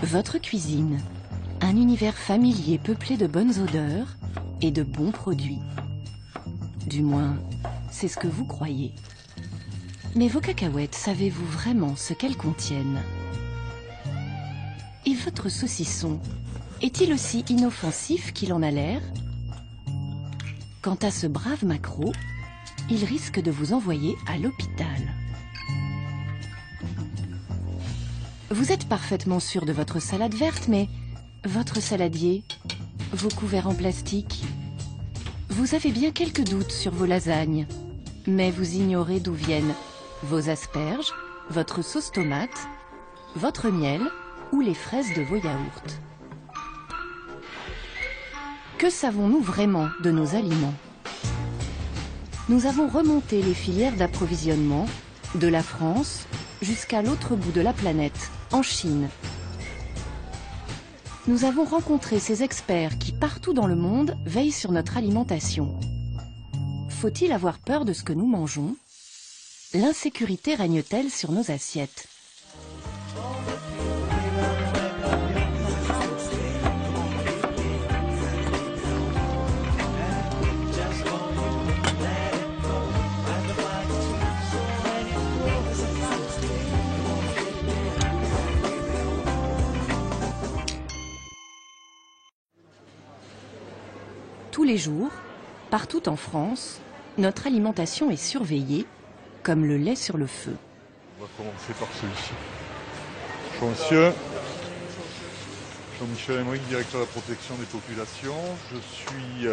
Votre cuisine, un univers familier peuplé de bonnes odeurs et de bons produits. Du moins, c'est ce que vous croyez. Mais vos cacahuètes, savez-vous vraiment ce qu'elles contiennent? Et votre saucisson, est-il aussi inoffensif qu'il en a l'air? Quant à ce brave maquereau, il risque de vous envoyer à l'hôpital. Vous êtes parfaitement sûr de votre salade verte, mais votre saladier, vos couverts en plastique, vous avez bien quelques doutes sur vos lasagnes, mais vous ignorez d'où viennent vos asperges, votre sauce tomate, votre miel ou les fraises de vos yaourts. Que savons-nous vraiment de nos aliments? Nous avons remonté les filières d'approvisionnement de la France jusqu'à l'autre bout de la planète, en Chine. Nous avons rencontré ces experts qui, partout dans le monde, veillent sur notre alimentation. Faut-il avoir peur de ce que nous mangeons? L'insécurité règne-t-elle sur nos assiettes? Tous les jours, partout en France, notre alimentation est surveillée, comme le lait sur le feu. On va commencer par celui-ci. Bonjour monsieur. Jean-Michel Emmerich, directeur de la protection des populations. Je suis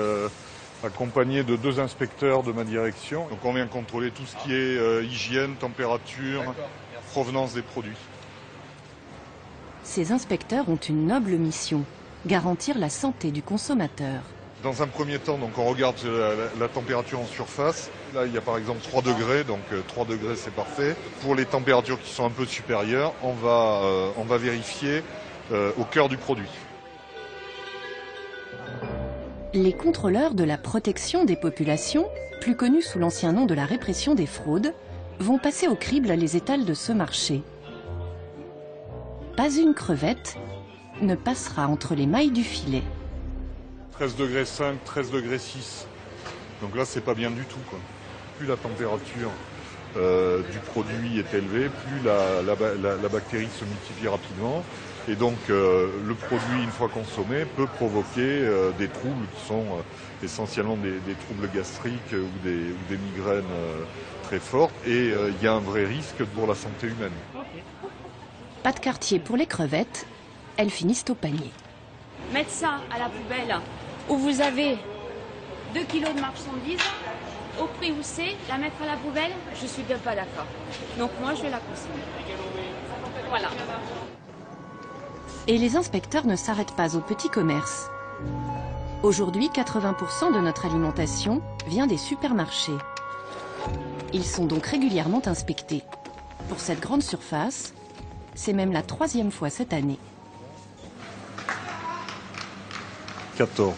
accompagné de 2 inspecteurs de ma direction. Donc on vient contrôler tout ce qui est hygiène, température, provenance des produits. Ces inspecteurs ont une noble mission, garantir la santé du consommateur. Dans un premier temps, donc, on regarde la température en surface. Là, il y a par exemple 3 degrés, donc 3 degrés c'est parfait. Pour les températures qui sont un peu supérieures, on va vérifier au cœur du produit. Les contrôleurs de la protection des populations, plus connus sous l'ancien nom de la répression des fraudes, vont passer au crible les étals de ce marché. Pas une crevette ne passera entre les mailles du filet. 13 degrés 5, 13 degrés 6. Donc là, c'est pas bien du tout, quoi. Plus la température du produit est élevée, plus la bactérie se multiplie rapidement. Et donc, le produit, une fois consommé, peut provoquer des troubles qui sont essentiellement des troubles gastriques ou des migraines très fortes. Et il y a un vrai risque pour la santé humaine. Pas de quartier pour les crevettes, elles finissent au panier. Mettre ça à la poubelle où vous avez 2 kilos de marchandises, au prix où c'est, la mettre à la poubelle, je suis pas d'accord. Donc moi, je vais la consommer. Voilà. Et les inspecteurs ne s'arrêtent pas au petit commerce. Aujourd'hui, 80% de notre alimentation vient des supermarchés. Ils sont donc régulièrement inspectés. Pour cette grande surface, c'est même la 3e fois cette année. 14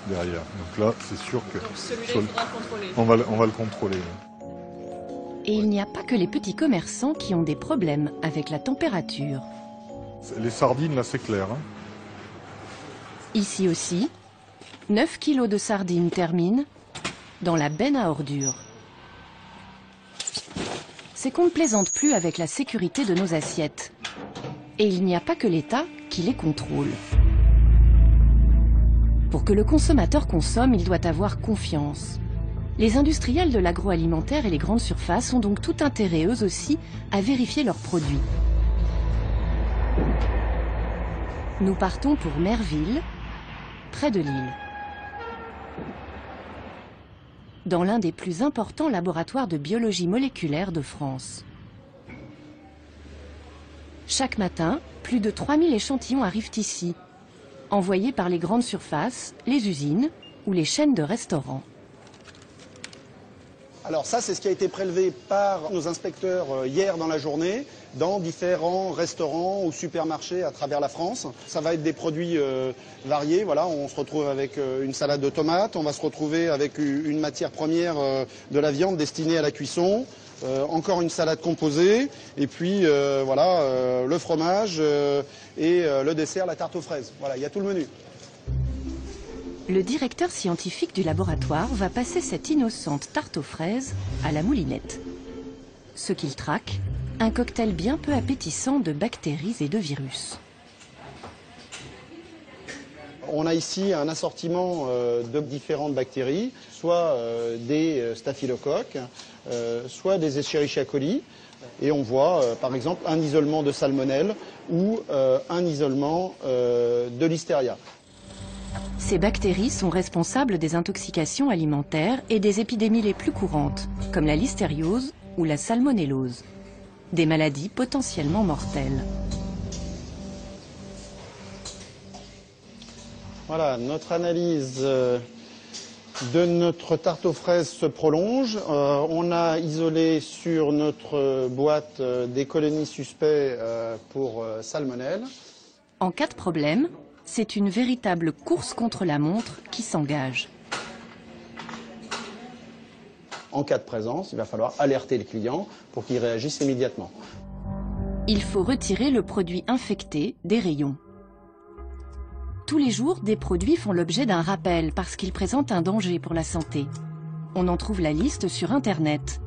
derrière. Donc là, c'est sûr que on va le contrôler. Et il n'y a pas que les petits commerçants qui ont des problèmes avec la température. Les sardines, là, c'est clair. Hein. Ici aussi, 9 kilos de sardines terminent dans la benne à ordures. C'est qu'on ne plaisante plus avec la sécurité de nos assiettes. Et il n'y a pas que l'État qui les contrôle. Pour que le consommateur consomme, il doit avoir confiance. Les industriels de l'agroalimentaire et les grandes surfaces ont donc tout intérêt, eux aussi, à vérifier leurs produits. Nous partons pour Merville, près de Lille. Dans l'un des plus importants laboratoires de biologie moléculaire de France. Chaque matin, plus de 3000 échantillons arrivent ici, envoyés par les grandes surfaces, les usines ou les chaînes de restaurants. Alors ça, c'est ce qui a été prélevé par nos inspecteurs hier dans la journée, dans différents restaurants ou supermarchés à travers la France. Ça va être des produits variés. Voilà, on se retrouve avec une salade de tomates, on va se retrouver avec une matière première de la viande destinée à la cuisson, encore une salade composée, et puis voilà, le fromage et le dessert, la tarte aux fraises. Voilà, il y a tout le menu. Le directeur scientifique du laboratoire va passer cette innocente tarte aux fraises à la moulinette. Ce qu'il traque, un cocktail bien peu appétissant de bactéries et de virus. On a ici un assortiment de différentes bactéries, soit des staphylocoques, soit des Escherichia coli. Et on voit par exemple un isolement de salmonelle ou un isolement de listeria. Ces bactéries sont responsables des intoxications alimentaires et des épidémies les plus courantes, comme la listériose ou la salmonellose. Des maladies potentiellement mortelles. Voilà, notre analyse de notre tarte aux fraises se prolonge. On a isolé sur notre boîte des colonies suspects pour salmonelle. En cas de problème, c'est une véritable course contre la montre qui s'engage. En cas de présence, il va falloir alerter le client pour qu'il réagisse immédiatement. Il faut retirer le produit infecté des rayons. Tous les jours, des produits font l'objet d'un rappel parce qu'ils présentent un danger pour la santé. On en trouve la liste sur Internet.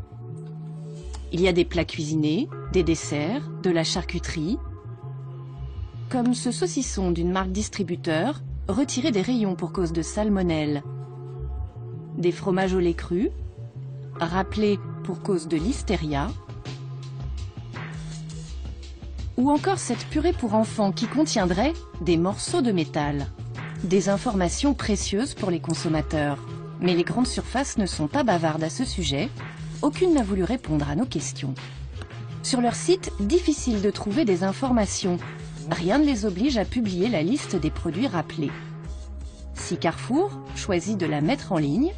Il y a des plats cuisinés, des desserts, de la charcuterie, comme ce saucisson d'une marque distributeur, retiré des rayons pour cause de salmonelle. Des fromages au lait cru, rappelés pour cause de listeria. Ou encore cette purée pour enfants qui contiendrait des morceaux de métal. Des informations précieuses pour les consommateurs. Mais les grandes surfaces ne sont pas bavardes à ce sujet. Aucune n'a voulu répondre à nos questions. Sur leur site, difficile de trouver des informations. Rien ne les oblige à publier la liste des produits rappelés. Si Carrefour choisit de la mettre en ligne,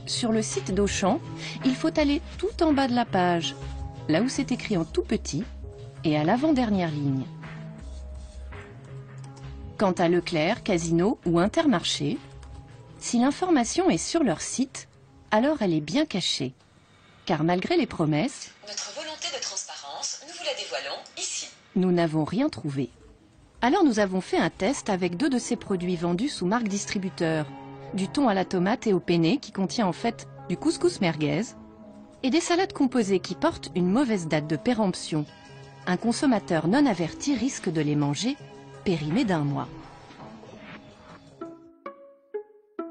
sur le site d'Auchan, il faut aller tout en bas de la page, là où c'est écrit en tout petit, et à l'avant-dernière ligne. Quant à Leclerc, Casino ou Intermarché, si l'information est sur leur site, alors elle est bien cachée. Car malgré les promesses, notre volonté de transparence, nous vous la dévoilons ici. Nous n'avons rien trouvé. Alors nous avons fait un test avec 2 de ces produits vendus sous marque distributeur. Du thon à la tomate et au penne qui contient en fait du couscous merguez et des salades composées qui portent une mauvaise date de péremption. Un consommateur non averti risque de les manger périmés d'1 mois.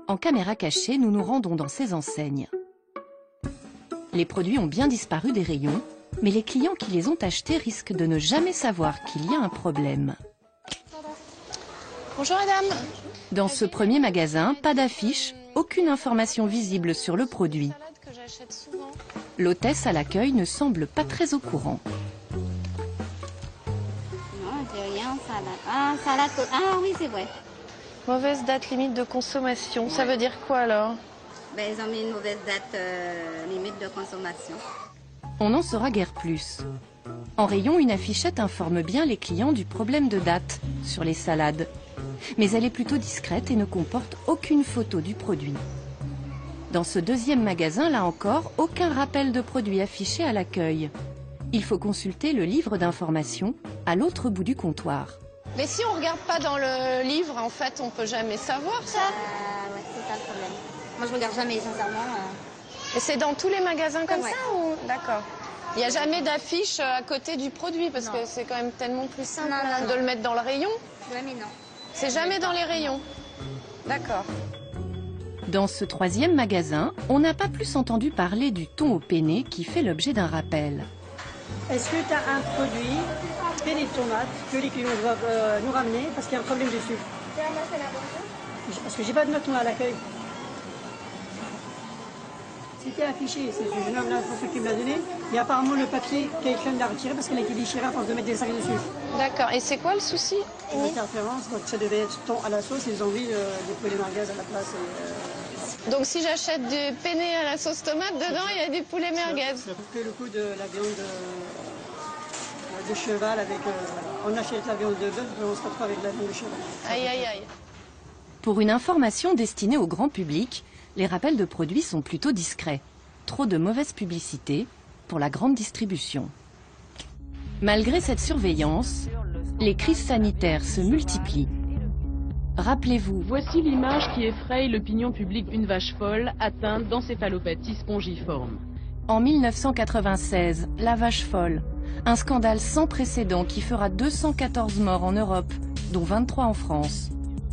En caméra cachée, nous nous rendons dans ces enseignes. Les produits ont bien disparu des rayons, mais les clients qui les ont achetés risquent de ne jamais savoir qu'il y a un problème. Bonjour madame. Dans ce premier magasin, pas d'affiche, aucune information visible sur le produit. L'hôtesse à l'accueil ne semble pas très au courant. Non, j'ai rien, salade. Ah, salade. Ah oui, c'est vrai. Mauvaise date limite de consommation, ça veut dire quoi alors? Ben, ils ont mis une mauvaise date limite de consommation. On n'en saura guère plus. En rayon, une affichette informe bien les clients du problème de date sur les salades. Mais elle est plutôt discrète et ne comporte aucune photo du produit. Dans ce deuxième magasin, là encore, aucun rappel de produit affiché à l'accueil. Il faut consulter le livre d'information à l'autre bout du comptoir. Mais si on ne regarde pas dans le livre, en fait, on ne peut jamais savoir ça. Ouais, c'est ça le problème. Moi, je regarde jamais, sincèrement. Et c'est dans tous les magasins comme Ouais. ça ou... D'accord. Il n'y a jamais d'affiche à côté du produit parce que c'est quand même tellement plus simple Non. de le mettre dans le rayon. Ouais, mais non. C'est jamais dans les rayons. D'accord. Dans ce troisième magasin, on n'a pas plus entendu parler du thon au penne qui fait l'objet d'un rappel. Est-ce que tu as un produit, penne de tomate, que les clients doivent nous ramener parce qu'il y a un problème dessus? Parce que j'ai pas de note moi à l'accueil. C'était affiché, c'est ce jeune homme-là, François qui me l'a donné. Et apparemment le papier, quelqu'un l'a retiré parce qu'elle a été déchirée à force de mettre des sacs dessus. D'accord. Et c'est quoi le souci? Une interférence, donc ça devait être thon à la sauce, ils ont mis des poulets merguez à la place. Donc si j'achète du penne à la sauce tomate, dedans il y a du poulet merguez. Ça fait le coup de la viande de cheval avec... on achète la viande de bœuf, mais on se retrouve avec la viande de cheval. Aïe, aïe, aïe. Pour une information destinée au grand public, les rappels de produits sont plutôt discrets. Trop de mauvaise publicité pour la grande distribution. Malgré cette surveillance, les crises sanitaires se multiplient. Rappelez-vous, Voici l'image qui effraie l'opinion publique d'une vache folle atteinte d'encéphalopathie spongiforme. en 1996, la vache folle, un scandale sans précédent qui fera 214 morts en Europe, dont 23 en France.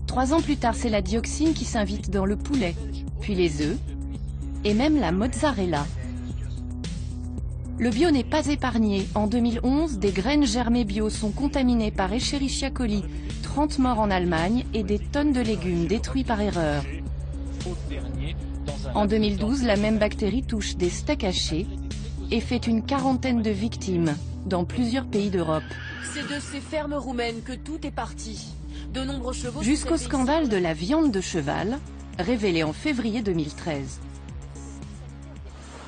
3 ans plus tard, c'est la dioxine qui s'invite dans le poulet, puis les œufs, et même la mozzarella. Le bio n'est pas épargné. En 2011, des graines germées bio sont contaminées par Escherichia coli, 30 morts en Allemagne et des tonnes de légumes détruits par erreur. En 2012, la même bactérie touche des steaks hachés et fait une quarantaine de victimes dans plusieurs pays d'Europe. C'est de ces fermes roumaines que tout est parti. De nombreux chevaux... Jusqu'au scandale de la viande de cheval, révélé en février 2013.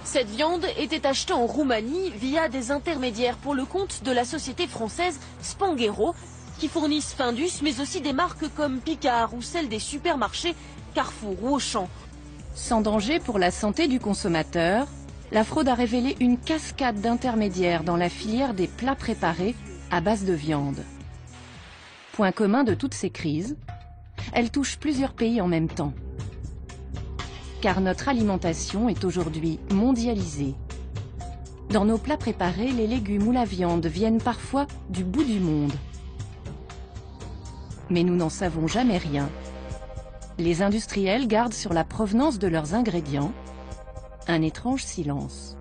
Cette viande était achetée en Roumanie via des intermédiaires pour le compte de la société française Spanghero, qui fournissent Findus, mais aussi des marques comme Picard ou celles des supermarchés Carrefour ou Auchan. Sans danger pour la santé du consommateur, la fraude a révélé une cascade d'intermédiaires dans la filière des plats préparés à base de viande. Point commun de toutes ces crises, elles touchent plusieurs pays en même temps. Car notre alimentation est aujourd'hui mondialisée. Dans nos plats préparés, les légumes ou la viande viennent parfois du bout du monde. Mais nous n'en savons jamais rien. Les industriels gardent sur la provenance de leurs ingrédients un étrange silence.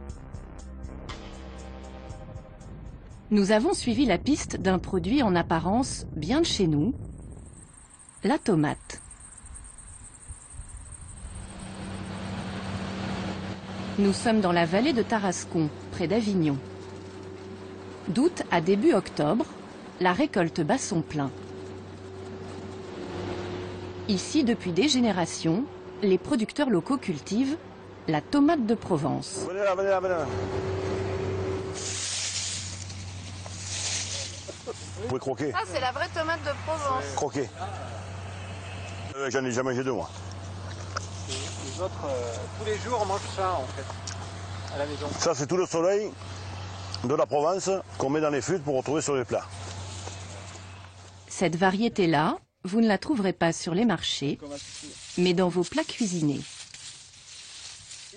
Nous avons suivi la piste d'un produit en apparence bien de chez nous, la tomate. Nous sommes dans la vallée de Tarascon, près d'Avignon. D'août à début octobre, la récolte bat son plein. Ici, depuis des générations, les producteurs locaux cultivent la tomate de Provence. Venez là, venez là, venez là. Vous pouvez croquer. Ah, c'est la vraie tomate de Provence. Croquer. J'en ai jamais mangé deux, moi. Les autres, tous les jours, on mange ça, en fait, à la maison. Ça, c'est tout le soleil de la Provence qu'on met dans les fûts pour retrouver sur les plats. Cette variété-là, vous ne la trouverez pas sur les marchés, mais dans vos plats cuisinés.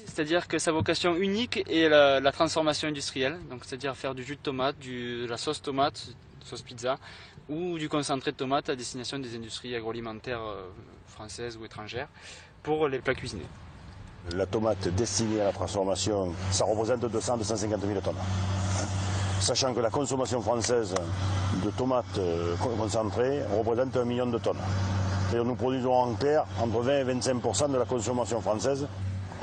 C'est-à-dire que sa vocation unique est la transformation industrielle, donc c'est-à-dire faire du jus de tomate, de la sauce tomate, sauce pizza, ou du concentré de tomate à destination des industries agroalimentaires françaises ou étrangères pour les plats cuisinés. La tomate destinée à la transformation, ça représente 200-250 000 tonnes. Sachant que la consommation française de tomates concentrées représente 1 million de tonnes. C'est-à-dire nous produisons en clair entre 20 et 25% de la consommation française.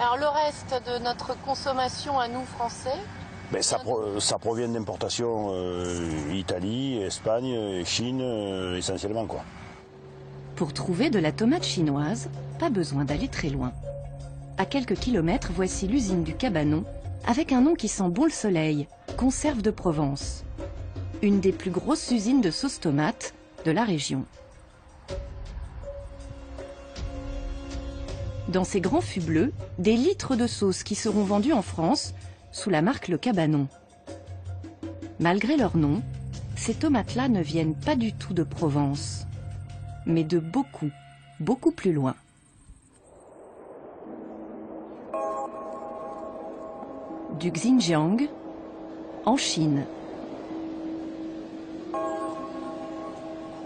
Alors le reste de notre consommation à nous Français, ben, ça provient d'importations Italie, Espagne, Chine essentiellement, quoi. Pour trouver de la tomate chinoise, pas besoin d'aller très loin. À quelques kilomètres, voici l'usine du Cabanon, avec un nom qui sent bon le soleil, Conserve de Provence. Une des plus grosses usines de sauce tomate de la région. Dans ces grands fûts bleus, des litres de sauce qui seront vendus en France sous la marque Le Cabanon. Malgré leur nom, ces tomates-là ne viennent pas du tout de Provence, mais de beaucoup, beaucoup plus loin. Du Xinjiang, en Chine.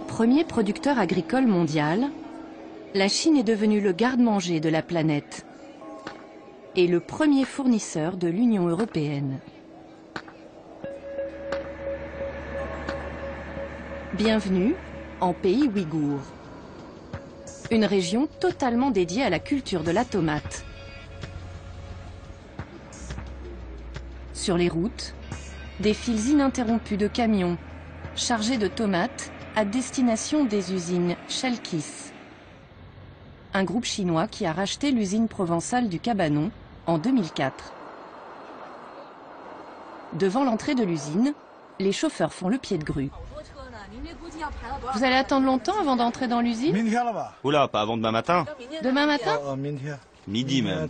Premier producteur agricole mondial, la Chine est devenue le garde-manger de la planète et le premier fournisseur de l'Union européenne. Bienvenue en pays ouïghour, une région totalement dédiée à la culture de la tomate. Sur les routes, des files ininterrompues de camions chargés de tomates à destination des usines Chalkis, un groupe chinois qui a racheté l'usine provençale du Cabanon en 2004. Devant l'entrée de l'usine, les chauffeurs font le pied de grue. Vous allez attendre longtemps avant d'entrer dans l'usine? Oula, pas avant demain matin. Demain matin? ？ Midi même.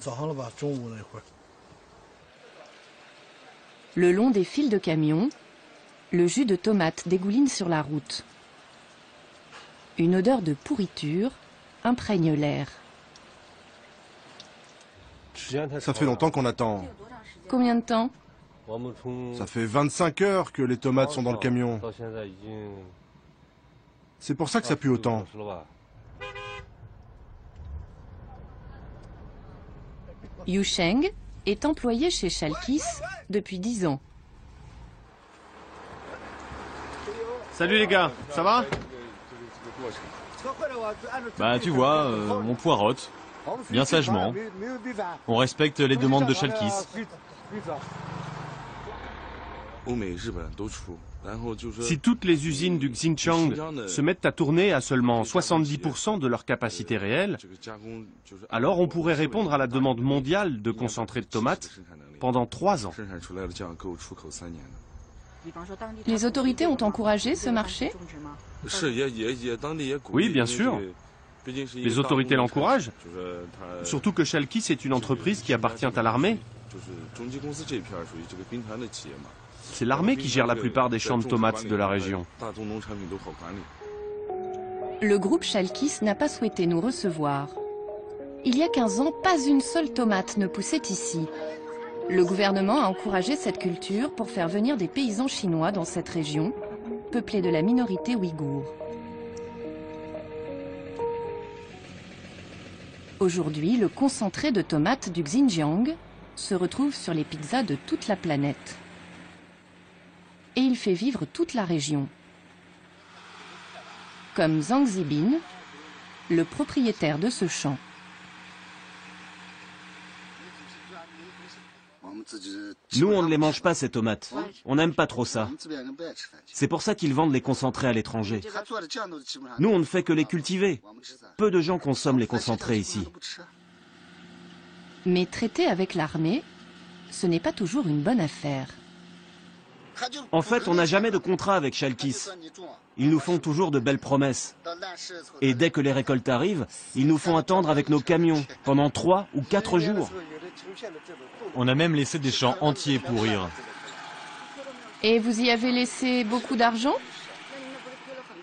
Le long des files de camions, le jus de tomate dégouline sur la route. Une odeur de pourriture imprègne l'air. Ça fait longtemps qu'on attend. Combien de temps? Ça fait 25 heures que les tomates sont dans le camion. C'est pour ça que ça pue autant. Yu Sheng est employé chez Chalkis depuis 10 ans. Salut les gars, ça va? Bah tu vois, on poirote, bien sagement. On respecte les demandes de Chalkis. Si toutes les usines du Xinjiang se mettent à tourner à seulement 70% de leur capacité réelle, alors on pourrait répondre à la demande mondiale de concentré de tomates pendant 3 ans. Les autorités ont encouragé ce marché? Oui, bien sûr. Les autorités l'encouragent, surtout que Chalkis est une entreprise qui appartient à l'armée. C'est l'armée qui gère la plupart des champs de tomates de la région. Le groupe Chalkis n'a pas souhaité nous recevoir. Il y a 15 ans, pas une seule tomate ne poussait ici. Le gouvernement a encouragé cette culture pour faire venir des paysans chinois dans cette région, peuplée de la minorité ouïghour. Aujourd'hui, le concentré de tomates du Xinjiang se retrouve sur les pizzas de toute la planète. Et il fait vivre toute la région. Comme Zhang Zibin, le propriétaire de ce champ. Nous, on ne les mange pas, ces tomates. On n'aime pas trop ça. C'est pour ça qu'ils vendent les concentrés à l'étranger. Nous, on ne fait que les cultiver. Peu de gens consomment les concentrés ici. Mais traiter avec l'armée, ce n'est pas toujours une bonne affaire. En fait, on n'a jamais de contrat avec Chalkis. Ils nous font toujours de belles promesses. Et dès que les récoltes arrivent, ils nous font attendre avec nos camions pendant 3 ou 4 jours. On a même laissé des champs entiers pourrir. Et vous y avez laissé beaucoup d'argent?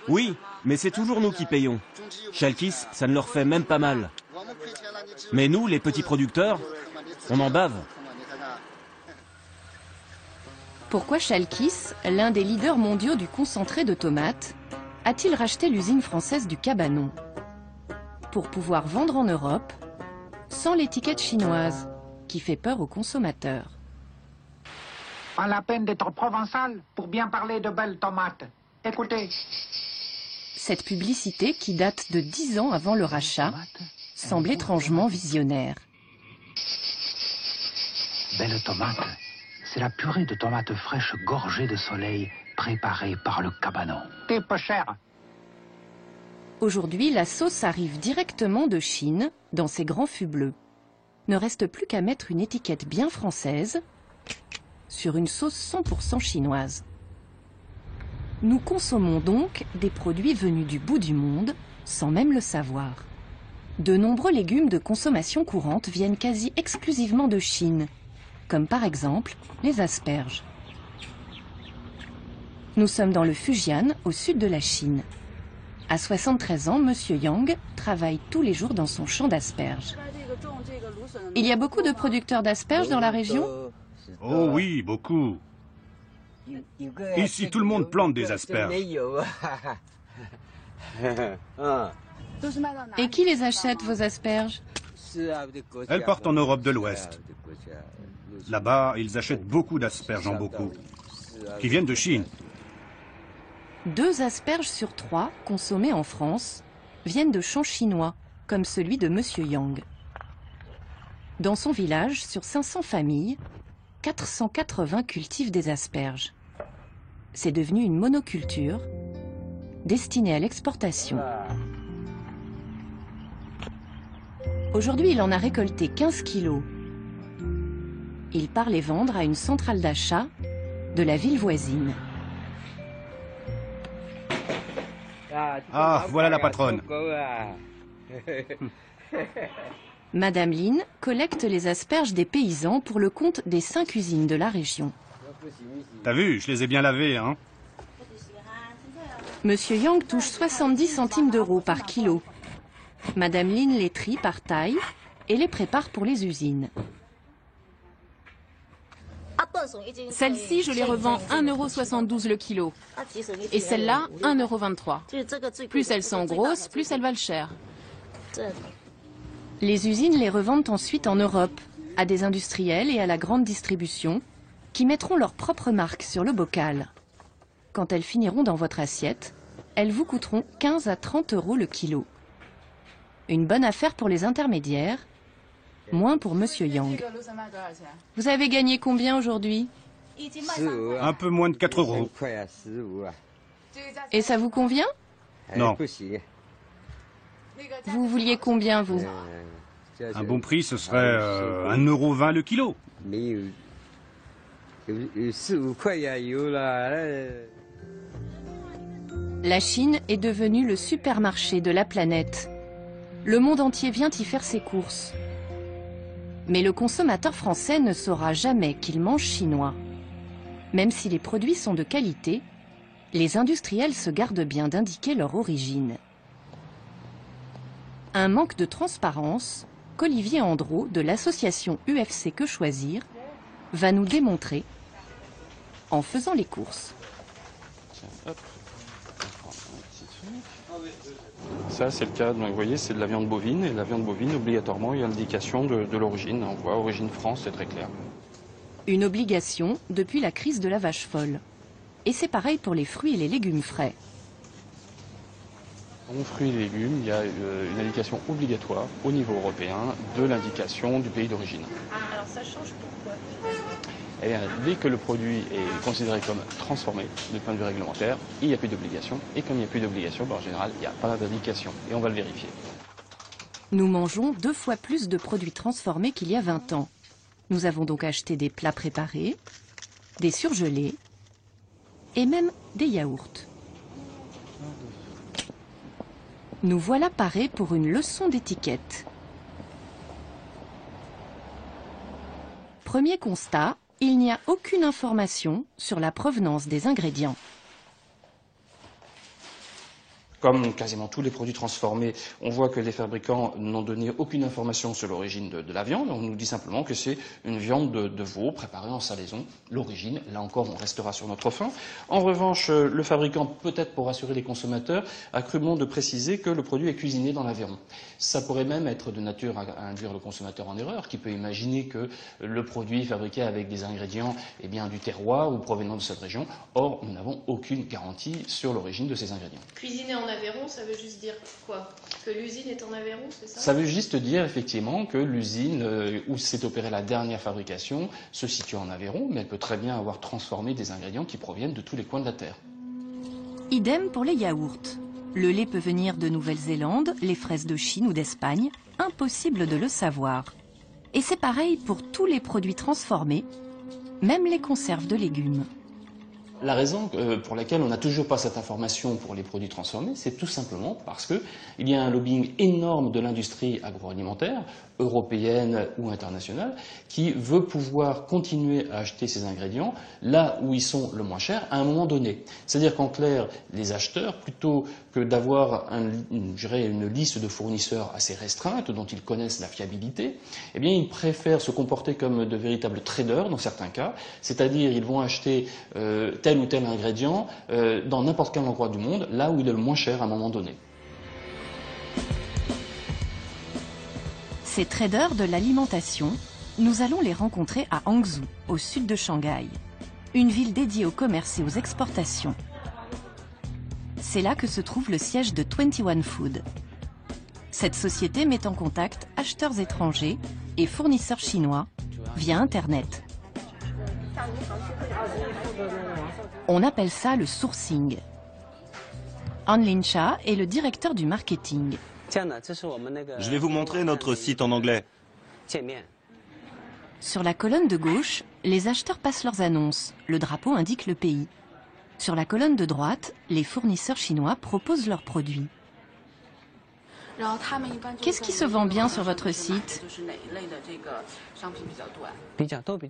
Oui, mais c'est toujours nous qui payons. Chalkis, ça ne leur fait même pas mal. Mais nous, les petits producteurs, on en bave. Pourquoi Chalkis, l'un des leaders mondiaux du concentré de tomates, a-t-il racheté l'usine française du Cabanon? Pour pouvoir vendre en Europe, sans l'étiquette chinoise, qui fait peur aux consommateurs. Pas la peine d'être provençal pour bien parler de belles tomates. Écoutez. Cette publicité, qui date de 10 ans avant le rachat, semble étrangement visionnaire. Belle tomate, c'est la purée de tomates fraîches gorgées de soleil préparée par le Cabanon. T'es pas cher. Aujourd'hui, la sauce arrive directement de Chine, dans ces grands fûts bleus. Ne reste plus qu'à mettre une étiquette bien française sur une sauce 100% chinoise. Nous consommons donc des produits venus du bout du monde, sans même le savoir. De nombreux légumes de consommation courante viennent quasi exclusivement de Chine, comme par exemple les asperges. Nous sommes dans le Fujian, au sud de la Chine. À 73 ans, Monsieur Yang travaille tous les jours dans son champ d'asperges. Il y a beaucoup de producteurs d'asperges dans la région? Oh oui, beaucoup. Ici, tout le monde plante des asperges. Et qui les achète, vos asperges? Elles partent en Europe de l'Ouest. Là-bas, ils achètent beaucoup d'asperges en beaucoup, qui viennent de Chine. 2 asperges sur 3 consommées en France viennent de champs chinois, comme celui de Monsieur Yang. Dans son village, sur 500 familles, 480 cultivent des asperges. C'est devenu une monoculture destinée à l'exportation. Aujourd'hui, il en a récolté 15 kilos. Il part les vendre à une centrale d'achat de la ville voisine. Ah, voilà la patronne. Madame Lin collecte les asperges des paysans pour le compte des 5 usines de la région. T'as vu, je les ai bien lavés, hein. Monsieur Yang touche 70 centimes d'euros par kilo. Madame Lin les trie par taille et les prépare pour les usines. Celle-ci, je les revends 1,72 € le kilo. Et celle-là, 1,23 €. Plus elles sont grosses, plus elles valent cher. Les usines les revendent ensuite en Europe, à des industriels et à la grande distribution, qui mettront leur propre marque sur le bocal. Quand elles finiront dans votre assiette, elles vous coûteront 15 à 30 € le kilo. Une bonne affaire pour les intermédiaires, moins pour Monsieur Yang. Vous avez gagné combien aujourd'hui? Un peu moins de 4 €. Et ça vous convient? Non. Vous vouliez combien, vous? Un bon prix, ce serait 1,20 € le kilo. La Chine est devenue le supermarché de la planète. Le monde entier vient y faire ses courses. Mais le consommateur français ne saura jamais qu'il mange chinois. Même si les produits sont de qualité, les industriels se gardent bien d'indiquer leur origine. Un manque de transparence qu'Olivier Andreau de l'association UFC Que Choisir va nous démontrer en faisant les courses. Ça, c'est le cas, donc, vous voyez, c'est de la viande bovine, et la viande bovine, obligatoirement, il y a l'indication de l'origine. On voit origine France, c'est très clair. Une obligation depuis la crise de la vache folle. Et c'est pareil pour les fruits et les légumes frais. Dans fruits et légumes, il y a une indication obligatoire au niveau européen de l'indication du pays d'origine. Alors ça change pourquoi? Eh bien, dès que le produit est considéré comme transformé, du point de vue réglementaire, il n'y a plus d'obligation. Et comme il n'y a plus d'obligation, en général, il n'y a pas d'indication. Et on va le vérifier. Nous mangeons 2 fois plus de produits transformés qu'il y a 20 ans. Nous avons donc acheté des plats préparés, des surgelés et même des yaourts. Nous voilà parés pour une leçon d'étiquette. Premier constat, il n'y a aucune information sur la provenance des ingrédients. Comme quasiment tous les produits transformés, on voit que les fabricants n'ont donné aucune information sur l'origine de la viande. On nous dit simplement que c'est une viande de veau préparée en salaison. L'origine, là encore, on restera sur notre faim. En revanche, le fabricant, peut-être pour rassurer les consommateurs, a cru bon de préciser que le produit est cuisiné dans l'Aveyron. Ça pourrait même être de nature à induire le consommateur en erreur, qui peut imaginer que le produit est fabriqué avec des ingrédients du terroir ou provenant de cette région. Or, nous n'avons aucune garantie sur l'origine de ces ingrédients. Cuisiner en Aveyron, ça veut juste dire quoi? Que l'usine est en Aveyron, c'est ça? Ça veut juste dire effectivement que l'usine où s'est opérée la dernière fabrication se situe en Aveyron, mais elle peut très bien avoir transformé des ingrédients qui proviennent de tous les coins de la Terre. Idem pour les yaourts. Le lait peut venir de Nouvelle-Zélande, les fraises de Chine ou d'Espagne. Impossible de le savoir. Et c'est pareil pour tous les produits transformés, même les conserves de légumes. La raison pour laquelle on n'a toujours pas cette information pour les produits transformés, c'est tout simplement parce qu'il y a un lobbying énorme de l'industrie agroalimentaire, européenne ou internationale, qui veut pouvoir continuer à acheter ces ingrédients là où ils sont le moins chers à un moment donné. C'est-à-dire qu'en clair, les acheteurs, plutôt que d'avoir une liste de fournisseurs assez restreinte dont ils connaissent la fiabilité, eh bien ils préfèrent se comporter comme de véritables traders dans certains cas, c'est-à-dire ils vont acheter tel ou tel ingrédient dans n'importe quel endroit du monde, là où il est le moins cher à un moment donné. Ces traders de l'alimentation, nous allons les rencontrer à Hangzhou, au sud de Shanghai, une ville dédiée au commerce et aux exportations. C'est là que se trouve le siège de 21 Food. Cette société met en contact acheteurs étrangers et fournisseurs chinois via Internet. On appelle ça le sourcing. Han Linsha est le directeur du marketing. Je vais vous montrer notre site en anglais. Sur la colonne de gauche, les acheteurs passent leurs annonces. Le drapeau indique le pays. Sur la colonne de droite, les fournisseurs chinois proposent leurs produits. Qu'est-ce qui se vend bien sur votre site?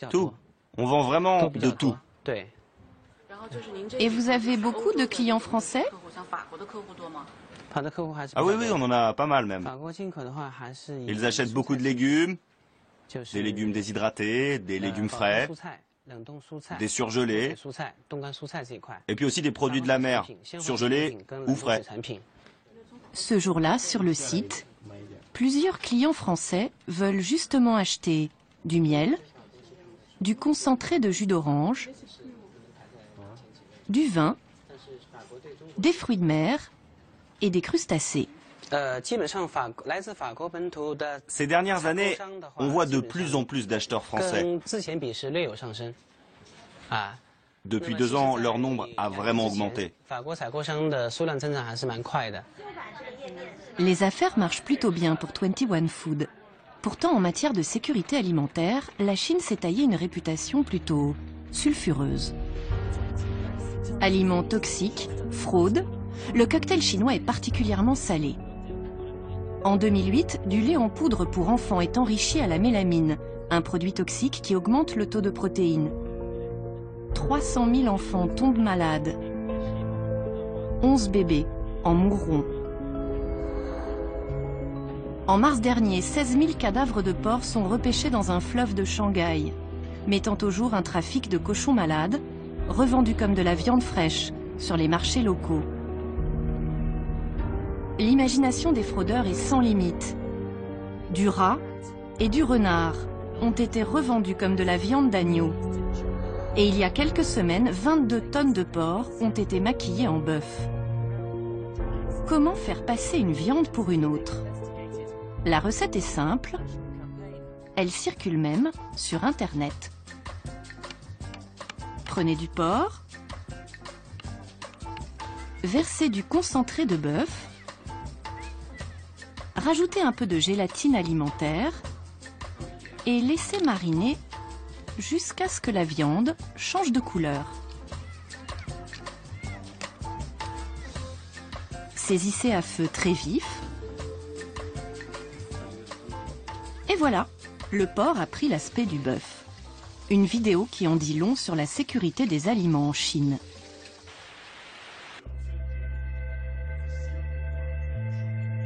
Tout. On vend vraiment de tout. Et vous avez beaucoup de clients français? Ah oui, oui, on en a pas mal même. Ils achètent beaucoup de légumes, des légumes déshydratés, des légumes frais, des surgelés, et puis aussi des produits de la mer, surgelés ou frais. Ce jour-là, sur le site, plusieurs clients français veulent justement acheter du miel, du concentré de jus d'orange, du vin, des fruits de mer et des crustacés. Ces dernières années, on voit de plus en plus d'acheteurs français. Depuis 2 ans, leur nombre a vraiment augmenté. Les affaires marchent plutôt bien pour 21 Food. Pourtant, en matière de sécurité alimentaire, la Chine s'est taillée une réputation plutôt sulfureuse. Aliments toxiques, fraude, le cocktail chinois est particulièrement salé. En 2008, du lait en poudre pour enfants est enrichi à la mélamine, un produit toxique qui augmente le taux de protéines. 300 000 enfants tombent malades. 11 bébés en mourront. En mars dernier, 16 000 cadavres de porcs sont repêchés dans un fleuve de Shanghai, mettant au jour un trafic de cochons malades, revendus comme de la viande fraîche sur les marchés locaux. L'imagination des fraudeurs est sans limite. Du rat et du renard ont été revendus comme de la viande d'agneau. Et il y a quelques semaines, 22 tonnes de porc ont été maquillées en bœuf. Comment faire passer une viande pour une autre? La recette est simple. Elle circule même sur Internet. Prenez du porc, versez du concentré de bœuf, rajoutez un peu de gélatine alimentaire et laissez mariner jusqu'à ce que la viande change de couleur. Saisissez à feu très vif. Et voilà, le porc a pris l'aspect du bœuf. Une vidéo qui en dit long sur la sécurité des aliments en Chine.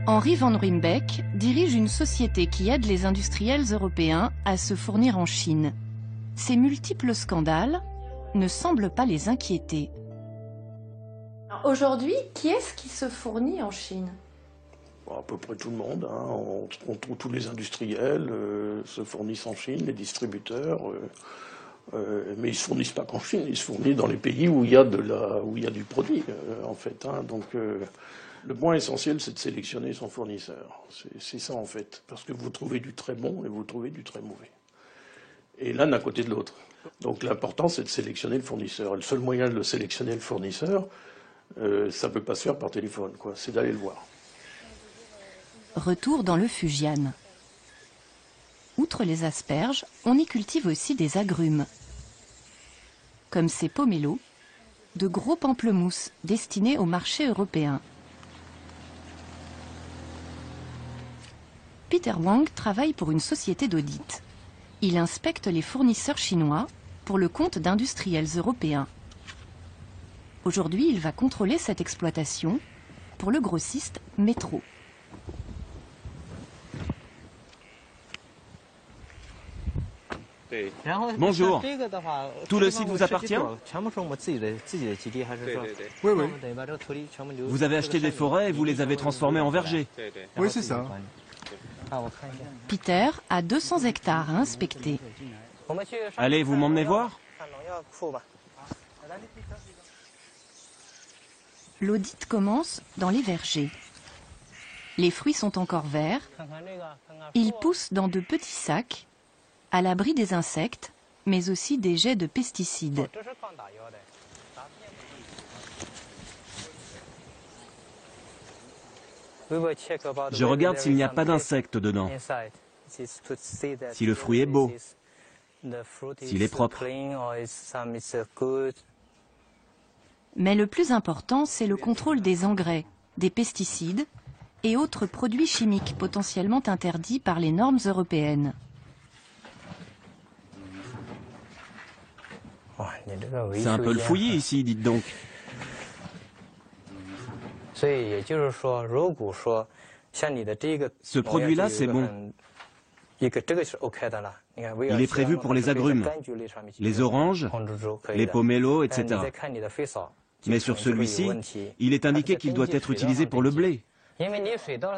Henri van Ruymbeck dirige une société qui aide les industriels européens à se fournir en Chine. Ces multiples scandales ne semblent pas les inquiéter. Aujourd'hui, qui est-ce qui se fournit en Chine? À peu près tout le monde. On trouve tous les industriels se fournissent en Chine, les distributeurs. Mais ils ne se fournissent pas qu'en Chine, ils se fournissent dans les pays où il y a, du produit, en fait. Donc, le point essentiel, c'est de sélectionner son fournisseur. C'est ça, en fait. Parce que vous trouvez du très bon et vous trouvez du très mauvais. Et l'un à côté de l'autre. Donc, l'important, c'est de sélectionner le fournisseur. Et le seul moyen de sélectionner le fournisseur, ça ne peut pas se faire par téléphone, quoi. C'est d'aller le voir. Retour dans le Fujian. Outre les asperges, on y cultive aussi des agrumes. Comme ces pomelos, de gros pamplemousses destinés au marché européen. Peter Wang travaille pour une société d'audit. Il inspecte les fournisseurs chinois pour le compte d'industriels européens. Aujourd'hui, il va contrôler cette exploitation pour le grossiste Metro. Bonjour. Tout le site vous appartient? Oui, oui. Vous avez acheté des forêts et vous les avez transformées en vergers? Oui, c'est ça. Peter a 200 hectares à inspecter. Allez, vous m'emmenez voir? L'audit commence dans les vergers. Les fruits sont encore verts. Ils poussent dans de petits sacs, à l'abri des insectes, mais aussi des jets de pesticides. Je regarde s'il n'y a pas d'insectes dedans. Si le fruit est beau. S'il est propre. Mais le plus important, c'est le contrôle des engrais, des pesticides et autres produits chimiques potentiellement interdits par les normes européennes. C'est un peu le fouillis ici, dites donc. Ce produit-là, c'est bon. Il est prévu pour les agrumes, les oranges, les pomelos, etc. Mais sur celui-ci, il est indiqué qu'il doit être utilisé pour le blé.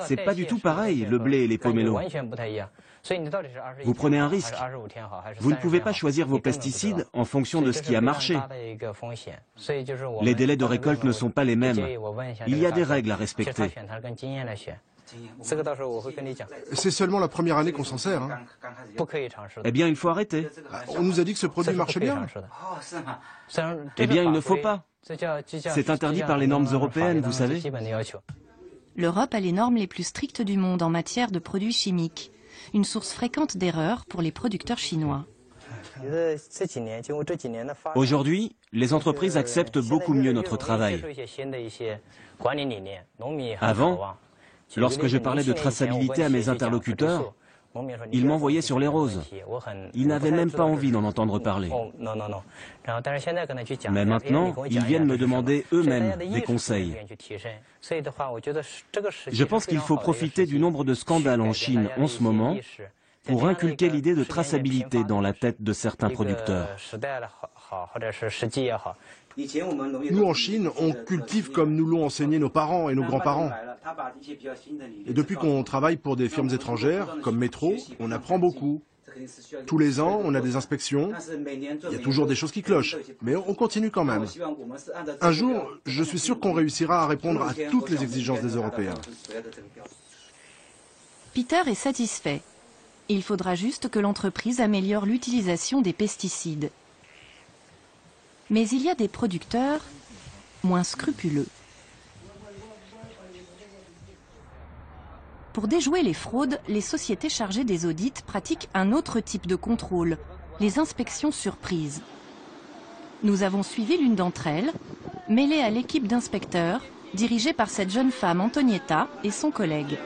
C'est pas du tout pareil, le blé et les pomelos. Vous prenez un risque. Vous ne pouvez pas choisir vos pesticides en fonction de ce qui a marché. Les délais de récolte ne sont pas les mêmes. Il y a des règles à respecter. C'est seulement la première année qu'on s'en sert. Hein. Eh bien, il faut arrêter. On nous a dit que ce produit marchait bien. Eh bien, il ne faut pas. C'est interdit par les normes européennes, vous savez. L'Europe a les normes les plus strictes du monde en matière de produits chimiques, une source fréquente d'erreurs pour les producteurs chinois. Aujourd'hui, les entreprises acceptent beaucoup mieux notre travail. Avant, lorsque je parlais de traçabilité à mes interlocuteurs, ils m'envoyaient sur les roses. Ils n'avaient même pas envie d'en entendre parler. Mais maintenant, ils viennent me demander eux-mêmes des conseils. Je pense qu'il faut profiter du nombre de scandales en Chine en ce moment pour inculquer l'idée de traçabilité dans la tête de certains producteurs. Nous, en Chine, on cultive comme nous l'ont enseigné nos parents et nos grands-parents. Et depuis qu'on travaille pour des firmes étrangères, comme Metro, on apprend beaucoup. Tous les ans, on a des inspections. Il y a toujours des choses qui clochent, mais on continue quand même. Un jour, je suis sûr qu'on réussira à répondre à toutes les exigences des Européens. Peter est satisfait. Il faudra juste que l'entreprise améliore l'utilisation des pesticides. Mais il y a des producteurs moins scrupuleux. Pour déjouer les fraudes, les sociétés chargées des audits pratiquent un autre type de contrôle, les inspections surprises. Nous avons suivi l'une d'entre elles, mêlée à l'équipe d'inspecteurs, dirigée par cette jeune femme Antonietta et son collègue.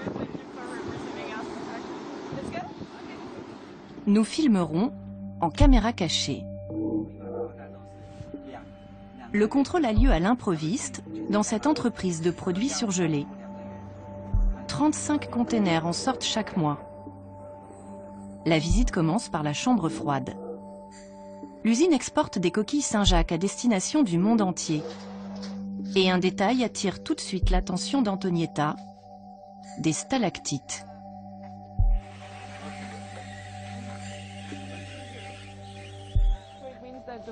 Nous filmerons en caméra cachée. Le contrôle a lieu à l'improviste, dans cette entreprise de produits surgelés. 35 containers en sortent chaque mois. La visite commence par la chambre froide. L'usine exporte des coquilles Saint-Jacques à destination du monde entier. Et un détail attire tout de suite l'attention d'Antonietta, des stalactites.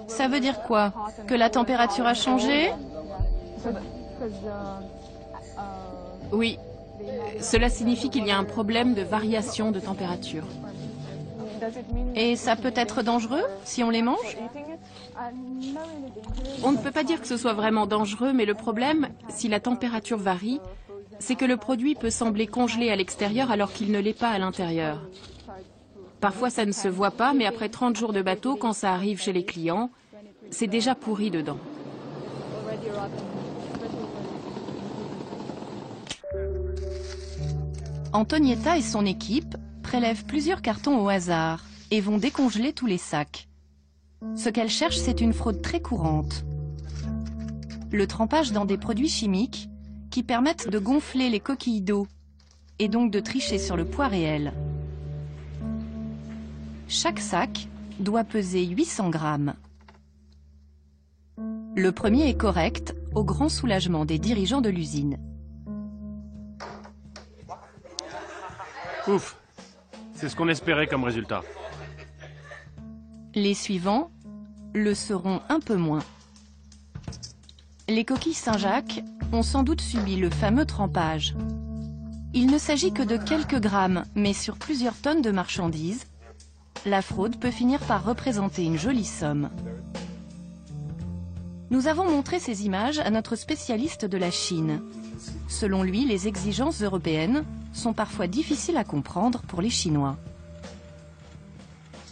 Ça veut dire quoi? Que la température a changé? Oui. Cela signifie qu'il y a un problème de variation de température. Et ça peut être dangereux si on les mange? On ne peut pas dire que ce soit vraiment dangereux, mais le problème, si la température varie, c'est que le produit peut sembler congelé à l'extérieur alors qu'il ne l'est pas à l'intérieur. Parfois ça ne se voit pas, mais après 30 jours de bateau, quand ça arrive chez les clients, c'est déjà pourri dedans. Antonietta et son équipe prélèvent plusieurs cartons au hasard et vont décongeler tous les sacs. Ce qu'elle cherche, c'est une fraude très courante. Le trempage dans des produits chimiques qui permettent de gonfler les coquilles d'eau et donc de tricher sur le poids réel. Chaque sac doit peser 800 grammes. Le premier est correct, au grand soulagement des dirigeants de l'usine. Ouf, c'est ce qu'on espérait comme résultat. Les suivants le seront un peu moins. Les coquilles Saint-Jacques ont sans doute subi le fameux trempage. Il ne s'agit que de quelques grammes, mais sur plusieurs tonnes de marchandises, la fraude peut finir par représenter une jolie somme. Nous avons montré ces images à notre spécialiste de la Chine. Selon lui, les exigences européennes sont parfois difficiles à comprendre pour les Chinois.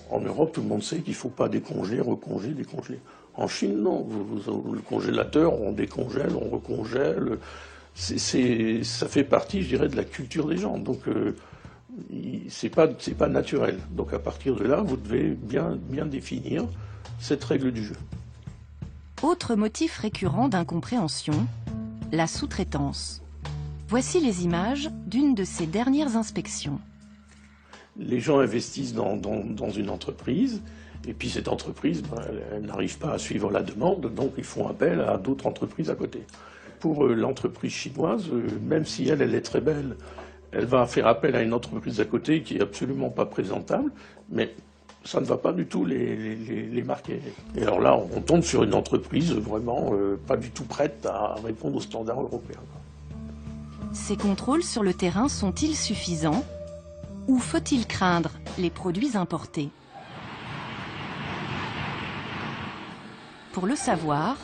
En Europe, tout le monde sait qu'il ne faut pas décongeler, recongeler, décongeler. En Chine, non. Le congélateur, on décongèle, on recongèle. Ça fait partie, je dirais, de la culture des gens. Donc, c'est pas naturel. Donc, à partir de là, vous devez bien définir cette règle du jeu. Autre motif récurrent d'incompréhension, la sous-traitance. Voici les images d'une de ces dernières inspections. Les gens investissent dans une entreprise, et puis cette entreprise, elle n'arrive pas à suivre la demande, donc ils font appel à d'autres entreprises à côté. Pour l'entreprise chinoise, même si elle est très belle, elle va faire appel à une entreprise à côté qui est absolument pas présentable, mais ça ne va pas du tout les marquer. Et alors là, on tombe sur une entreprise vraiment pas du tout prête à répondre aux standards européens. Ces contrôles sur le terrain sont-ils suffisants? Ou faut-il craindre les produits importés? Pour le savoir,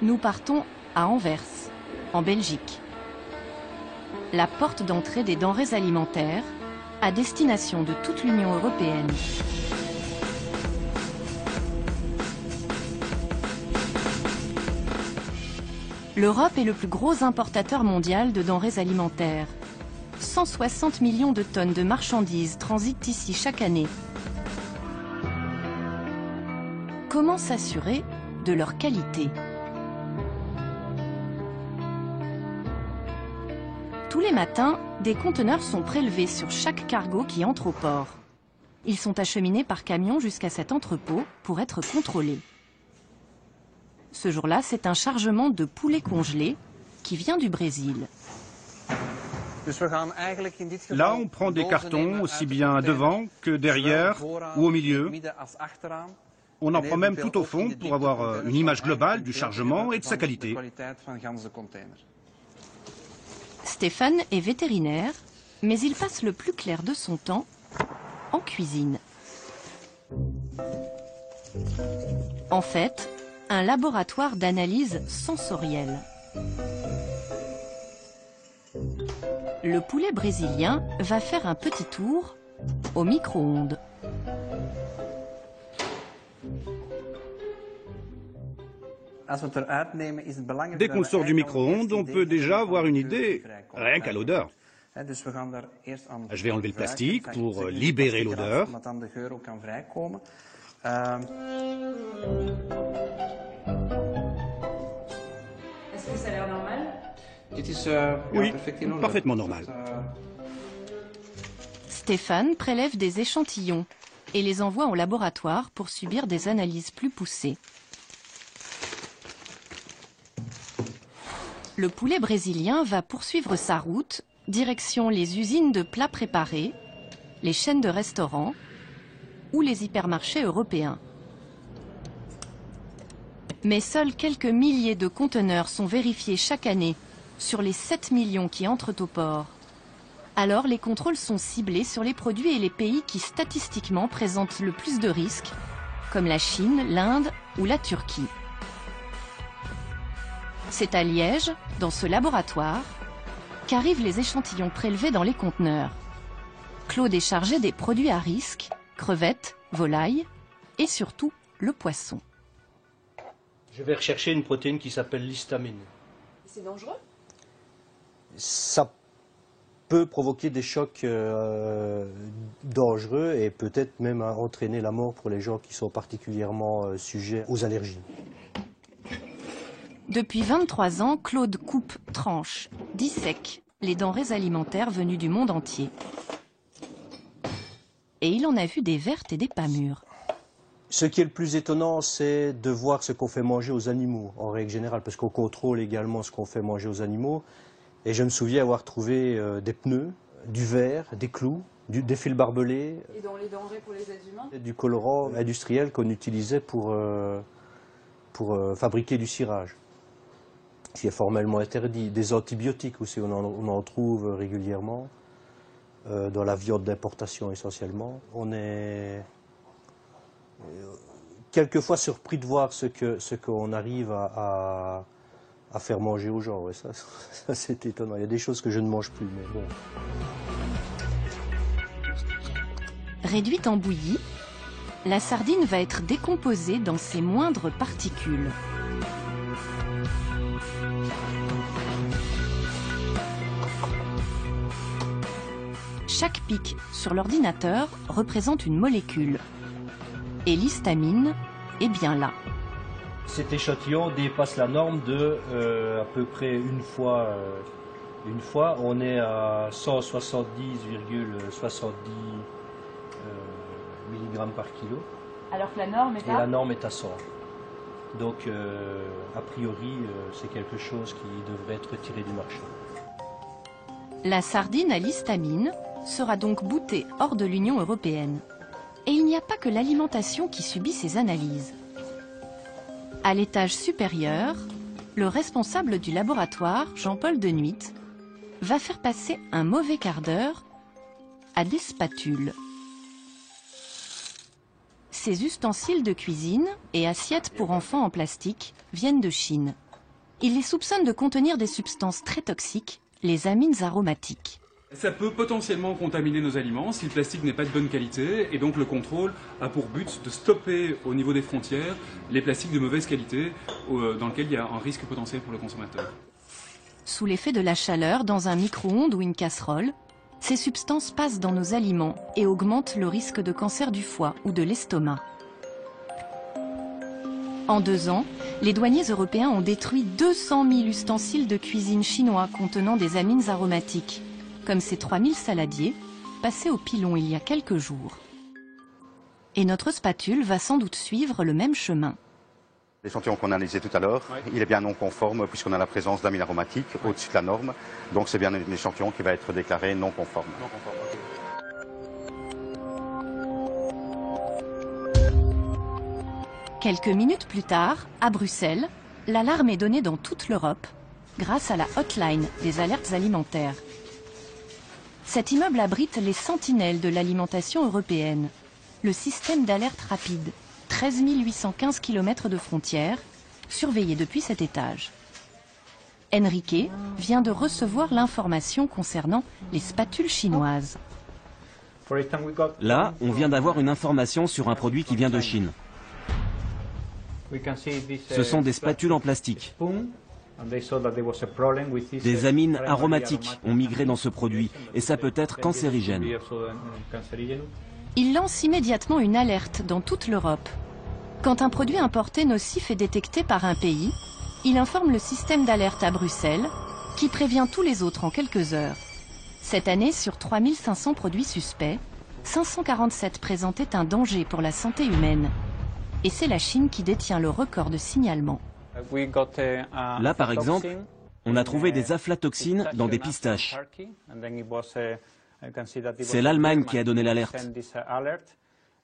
nous partons à Anvers, en Belgique. La porte d'entrée des denrées alimentaires à destination de toute l'Union européenne. L'Europe est le plus gros importateur mondial de denrées alimentaires. 160 millions de tonnes de marchandises transitent ici chaque année. Comment s'assurer de leur qualité? Tous les matins, des conteneurs sont prélevés sur chaque cargo qui entre au port. Ils sont acheminés par camion jusqu'à cet entrepôt pour être contrôlés. Ce jour-là, c'est un chargement de poulet congelé qui vient du Brésil. Là, on prend des cartons aussi bien devant que derrière ou au milieu. On en prend même tout au fond pour avoir une image globale du chargement et de sa qualité. Stéphane est vétérinaire, mais il passe le plus clair de son temps en cuisine. En fait, un laboratoire d'analyse sensorielle. Le poulet brésilien va faire un petit tour au micro-ondes. Dès qu'on sort du micro-ondes, on peut déjà avoir une idée, rien qu'à l'odeur. Je vais enlever le plastique pour libérer l'odeur. Est-ce que ça a l'air normal? Oui, parfaitement normal. Stéphane prélève des échantillons et les envoie au laboratoire pour subir des analyses plus poussées. Le poulet brésilien va poursuivre sa route, direction les usines de plats préparés, les chaînes de restaurants ou les hypermarchés européens. Mais seuls quelques milliers de conteneurs sont vérifiés chaque année sur les 7 millions qui entrent au port. Alors les contrôles sont ciblés sur les produits et les pays qui statistiquement présentent le plus de risques, comme la Chine, l'Inde ou la Turquie. C'est à Liège, dans ce laboratoire, qu'arrivent les échantillons prélevés dans les conteneurs. Claude est chargé des produits à risque, crevettes, volailles et surtout le poisson. Je vais rechercher une protéine qui s'appelle l'histamine. C'est dangereux? Ça peut provoquer des chocs dangereux et peut-être même entraîner la mort pour les gens qui sont particulièrement sujets aux allergies. Depuis 23 ans, Claude coupe, tranche, dissèque les denrées alimentaires venues du monde entier. Et il en a vu des vertes et des pas mûres. Ce qui est le plus étonnant, c'est de voir ce qu'on fait manger aux animaux, en règle générale, parce qu'on contrôle également ce qu'on fait manger aux animaux. Et je me souviens avoir trouvé des pneus, du verre, des clous, des fils barbelés. Et dans les denrées pour les êtres humains? Du colorant industriel qu'on utilisait pour fabriquer du cirage, qui est formellement interdit. Des antibiotiques aussi, on en trouve régulièrement, dans la viande d'importation essentiellement. On est quelquefois surpris de voir ce qu'on arrive à faire manger aux gens. Ouais, ça c'est étonnant. Il y a des choses que je ne mange plus, mais bon. Réduite en bouillie, la sardine va être décomposée dans ses moindres particules. Chaque pic sur l'ordinateur représente une molécule. Et l'histamine est bien là. Cet échantillon dépasse la norme de à peu près une fois. On est à 170,70 mg par kilo. Alors que la norme est Et la norme est à 100. Donc, a priori, c'est quelque chose qui devrait être retiré du marché. La sardine à l'histamine sera donc boutée hors de l'Union européenne. Et il n'y a pas que l'alimentation qui subit ces analyses. À l'étage supérieur, le responsable du laboratoire, Jean-Paul Denuit, va faire passer un mauvais quart d'heure à des spatules. Ces ustensiles de cuisine et assiettes pour enfants en plastique viennent de Chine. Il les soupçonne de contenir des substances très toxiques, les amines aromatiques. Ça peut potentiellement contaminer nos aliments si le plastique n'est pas de bonne qualité, et donc le contrôle a pour but de stopper au niveau des frontières les plastiques de mauvaise qualité dans lesquels il y a un risque potentiel pour le consommateur. Sous l'effet de la chaleur, dans un micro-ondes ou une casserole, ces substances passent dans nos aliments et augmentent le risque de cancer du foie ou de l'estomac. En 2 ans, les douaniers européens ont détruit 200 000 ustensiles de cuisine chinois contenant des amines aromatiques, comme ces 3000 saladiers, passés au pilon il y a quelques jours. Et notre spatule va sans doute suivre le même chemin. L'échantillon qu'on a analysé tout à l'heure, il est bien non conforme puisqu'on a la présence d'amines aromatiques au-dessus de la norme. Donc c'est bien un échantillon qui va être déclaré non conforme. Quelques minutes plus tard, à Bruxelles, l'alarme est donnée dans toute l'Europe grâce à la hotline des alertes alimentaires. Cet immeuble abrite les sentinelles de l'alimentation européenne, le système d'alerte rapide, 13 815 km de frontières, surveillé depuis cet étage. Enrique vient de recevoir l'information concernant les spatules chinoises. Là, on vient d'avoir une information sur un produit qui vient de Chine. Ce sont des spatules en plastique. Des amines aromatiques ont migré dans ce produit et ça peut être cancérigène. Il lance immédiatement une alerte dans toute l'Europe. Quand un produit importé nocif est détecté par un pays, il informe le système d'alerte à Bruxelles, qui prévient tous les autres en quelques heures. Cette année, sur 3500 produits suspects, 547 présentaient un danger pour la santé humaine. Et c'est la Chine qui détient le record de signalement. Là, par exemple, on a trouvé des aflatoxines dans des pistaches. C'est l'Allemagne qui a donné l'alerte.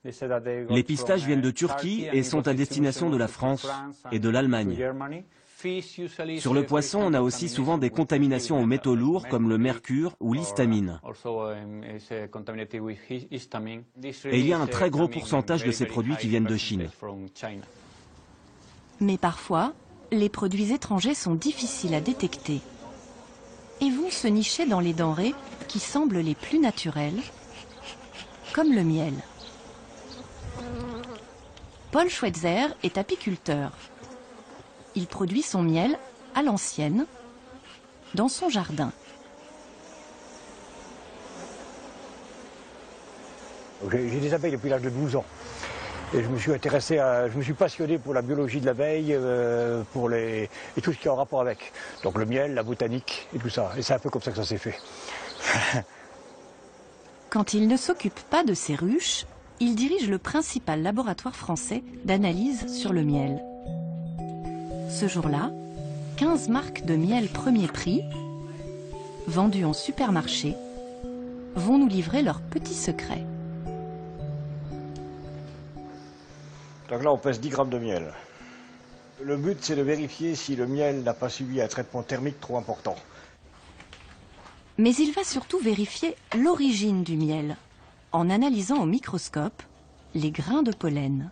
Les pistaches viennent de Turquie et sont à destination de la France et de l'Allemagne. Sur le poisson, on a aussi souvent des contaminations aux métaux lourds comme le mercure ou l'histamine. Et il y a un très gros pourcentage de ces produits qui viennent de Chine. Mais parfois, les produits étrangers sont difficiles à détecter et vont se nicher dans les denrées qui semblent les plus naturelles, comme le miel. Paul Schweitzer est apiculteur. Il produit son miel à l'ancienne, dans son jardin. J'ai des abeilles depuis l'âge de 12 ans. Et je me suis passionné pour la biologie de l'abeille, et tout ce qui est en rapport avec. Donc le miel, la botanique et tout ça. Et c'est un peu comme ça que ça s'est fait. Quand il ne s'occupe pas de ses ruches, il dirige le principal laboratoire français d'analyse sur le miel. Ce jour-là, 15 marques de miel premier prix, vendues en supermarché, vont nous livrer leurs petits secrets. Donc là, on pèse 10 grammes de miel. Le but, c'est de vérifier si le miel n'a pas subi un traitement thermique trop important. Mais il va surtout vérifier l'origine du miel, en analysant au microscope les grains de pollen.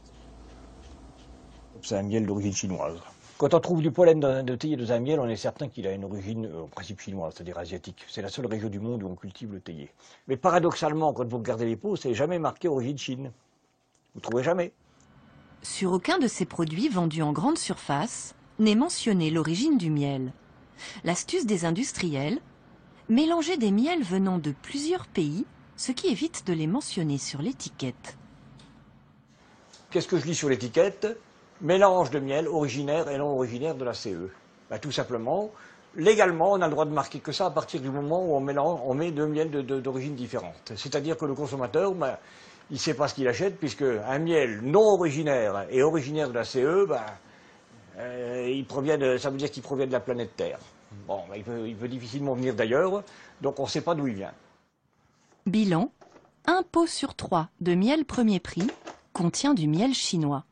C'est un miel d'origine chinoise. Quand on trouve du pollen de théier dans un miel, on est certain qu'il a une origine en principe chinoise, c'est-à-dire asiatique. C'est la seule région du monde où on cultive le théier. Mais paradoxalement, quand vous regardez les pots, c'est jamais marqué origine Chine. Vous ne trouvez jamais. Sur aucun de ces produits vendus en grande surface n'est mentionnée l'origine du miel. L'astuce des industriels, mélanger des miels venant de plusieurs pays, ce qui évite de les mentionner sur l'étiquette. Qu'est-ce que je lis sur l'étiquette? mélange de miel originaire et non originaire de la CE. Ben, tout simplement, légalement, on a le droit de marquer que ça à partir du moment où on met deux miels d'origine différente. C'est-à-dire que le consommateur, ben, il ne sait pas ce qu'il achète, puisque un miel non originaire et originaire de la CE, ben, ça veut dire qu'il provient de la planète Terre. Bon, ben, il peut difficilement venir d'ailleurs, donc on ne sait pas d'où il vient. Bilan, 1 pot sur 3 de miel premier prix contient du miel chinois.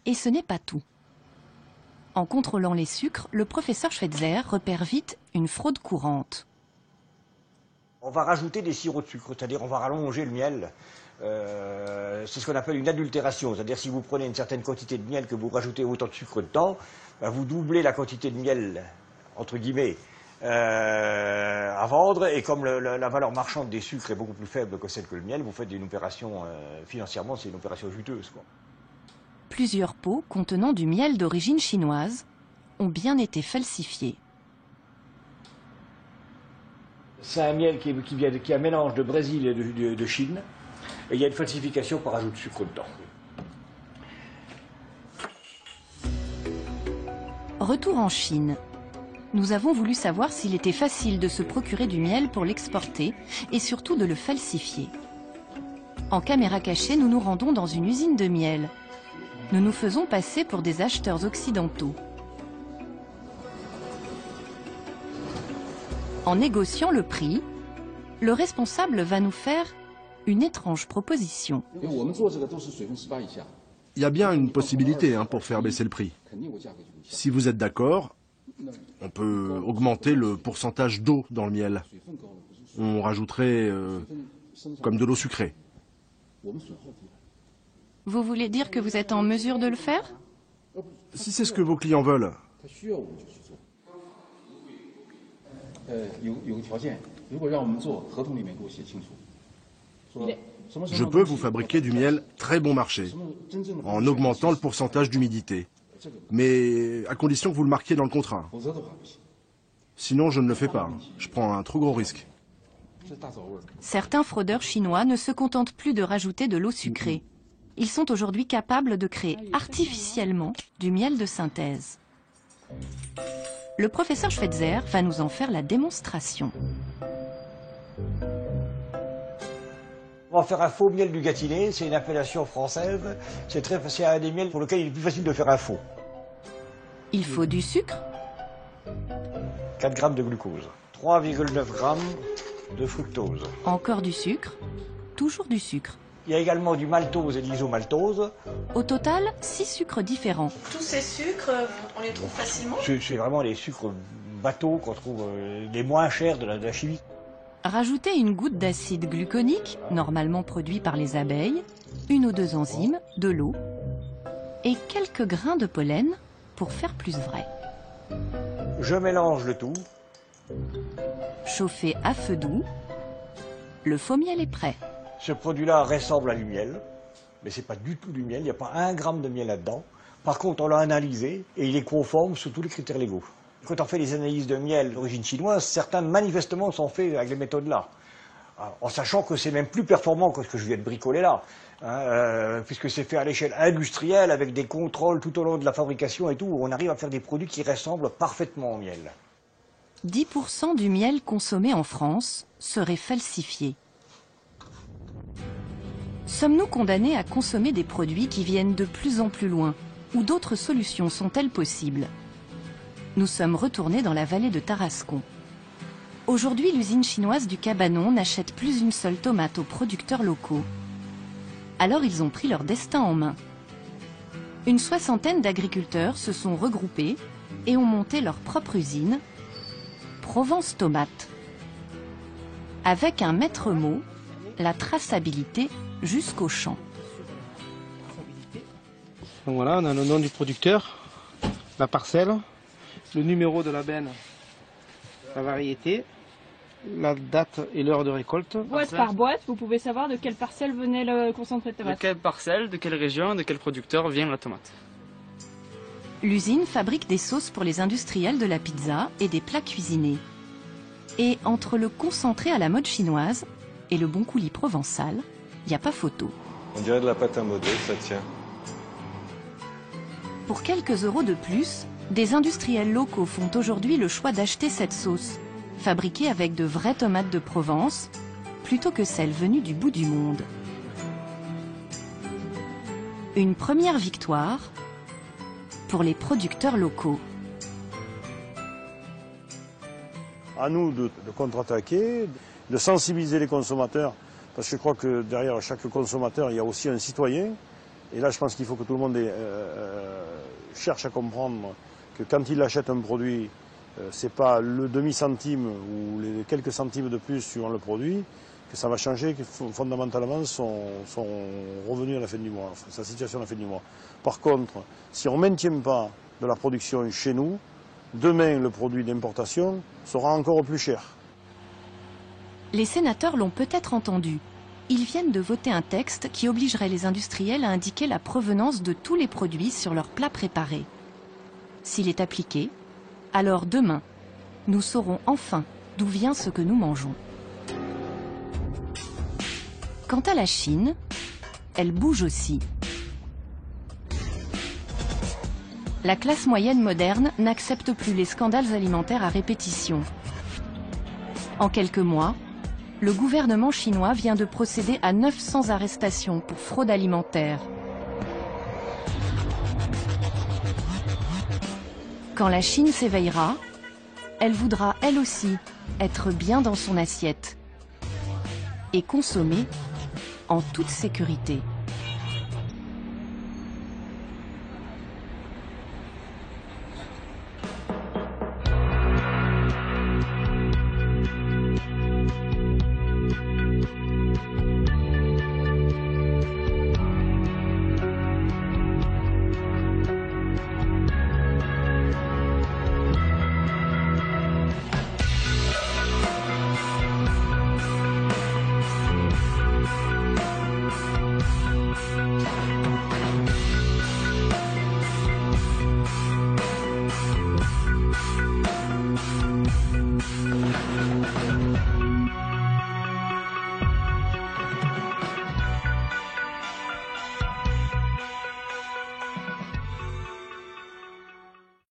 Et ce n'est pas tout. En contrôlant les sucres, le professeur Schweitzer repère vite une fraude courante. On va rajouter des sirops de sucre, c'est-à-dire on va rallonger le miel. C'est ce qu'on appelle une adultération, c'est-à-dire si vous prenez une certaine quantité de miel que vous rajoutez autant de sucre dedans, ben vous doublez la quantité de miel, entre guillemets, à vendre, et comme la valeur marchande des sucres est beaucoup plus faible que celle que le miel, vous faites une opération, financièrement, c'est une opération juteuse, quoi. Plusieurs pots contenant du miel d'origine chinoise ont bien été falsifiés. C'est un miel qui est un mélange de Brésil et de Chine, et il y a une falsification par ajout de sucre dedans. Retour en Chine. Nous avons voulu savoir s'il était facile de se procurer du miel pour l'exporter et surtout de le falsifier. En caméra cachée, nous nous rendons dans une usine de miel. Nous nous faisons passer pour des acheteurs occidentaux. En négociant le prix, le responsable va nous faire une étrange proposition. Il y a bien une possibilité pour faire baisser le prix. Si vous êtes d'accord, on peut augmenter le pourcentage d'eau dans le miel. On rajouterait comme de l'eau sucrée. Vous voulez dire que vous êtes en mesure de le faire? Si c'est ce que vos clients veulent. Je peux vous fabriquer du miel très bon marché, en augmentant le pourcentage d'humidité. Mais à condition que vous le marquiez dans le contrat. Sinon, je ne le fais pas. Je prends un trop gros risque. Certains fraudeurs chinois ne se contentent plus de rajouter de l'eau sucrée. Ils sont aujourd'hui capables de créer artificiellement du miel de synthèse. Le professeur Schweitzer va nous en faire la démonstration. On va faire un faux miel du Gâtinais, c'est une appellation française. C'est un des miels pour lequel il est plus facile de faire un faux. Il faut du sucre, 4 grammes de glucose, 3,9 grammes de fructose. encore du sucre, toujours du sucre. Il y a également du maltose et de l'isomaltose. Au total, 6 sucres différents. Tous ces sucres, on les trouve facilement? C'est vraiment les sucres bateaux qu'on trouve les moins chers de la chimie. Rajoutez une goutte d'acide gluconique, normalement produit par les abeilles, 1 ou 2 enzymes, de l'eau et quelques grains de pollen pour faire plus vrai. Je mélange le tout. Chauffez à feu doux. Le faux miel est prêt. Ce produit-là ressemble à du miel, mais ce n'est pas du tout du miel, il n'y a pas 1 gramme de miel là-dedans. Par contre, on l'a analysé et il est conforme sous tous les critères légaux. Quand on fait les analyses de miel d'origine chinoise, certains manifestement sont faits avec les méthodes-là. En sachant que c'est même plus performant que ce que je viens de bricoler là, puisque c'est fait à l'échelle industrielle avec des contrôles tout au long de la fabrication et tout, où on arrive à faire des produits qui ressemblent parfaitement au miel. 10% du miel consommé en France serait falsifié. Sommes-nous condamnés à consommer des produits qui viennent de plus en plus loin, ou d'autres solutions sont-elles possibles? Nous sommes retournés dans la vallée de Tarascon. Aujourd'hui, l'usine chinoise du Cabanon n'achète plus une seule tomate aux producteurs locaux. Alors ils ont pris leur destin en main. Une soixantaine d'agriculteurs se sont regroupés et ont monté leur propre usine, Provence Tomate. Avec un maître mot, la traçabilité jusqu'au champ. Donc voilà, on a le nom du producteur, la parcelle, le numéro de la benne, la variété, la date et l'heure de récolte. Boîte par boîte, vous pouvez savoir de quelle parcelle venait le concentré de tomate. De quelle parcelle, de quelle région, de quel producteur vient la tomate. L'usine fabrique des sauces pour les industriels de la pizza et des plats cuisinés. Et entre le concentré à la mode chinoise et le bon coulis provençal, il n'y a pas photo. On dirait de la pâte à modeler, ça tient. Pour quelques euros de plus, des industriels locaux font aujourd'hui le choix d'acheter cette sauce, fabriquée avec de vraies tomates de Provence, plutôt que celles venues du bout du monde. Une première victoire pour les producteurs locaux. À nous de contre-attaquer, de sensibiliser les consommateurs, parce que je crois que derrière chaque consommateur, il y a aussi un citoyen. Et là, je pense qu'il faut que tout le monde cherche à comprendre que quand il achète un produit, c'est pas le demi-centime ou les quelques centimes de plus suivant le produit, que ça va changer fondamentalement son revenu à la fin du mois, sa situation à la fin du mois. Par contre, si on ne maintient pas de la production chez nous, demain le produit d'importation sera encore plus cher. Les sénateurs l'ont peut-être entendu. Ils viennent de voter un texte qui obligerait les industriels à indiquer la provenance de tous les produits sur leurs plats préparés. S'il est appliqué, alors demain, nous saurons enfin d'où vient ce que nous mangeons. Quant à la Chine, elle bouge aussi. La classe moyenne moderne n'accepte plus les scandales alimentaires à répétition. En quelques mois, le gouvernement chinois vient de procéder à 900 arrestations pour fraude alimentaire. Quand la Chine s'éveillera, elle voudra elle aussi être bien dans son assiette et consommer en toute sécurité.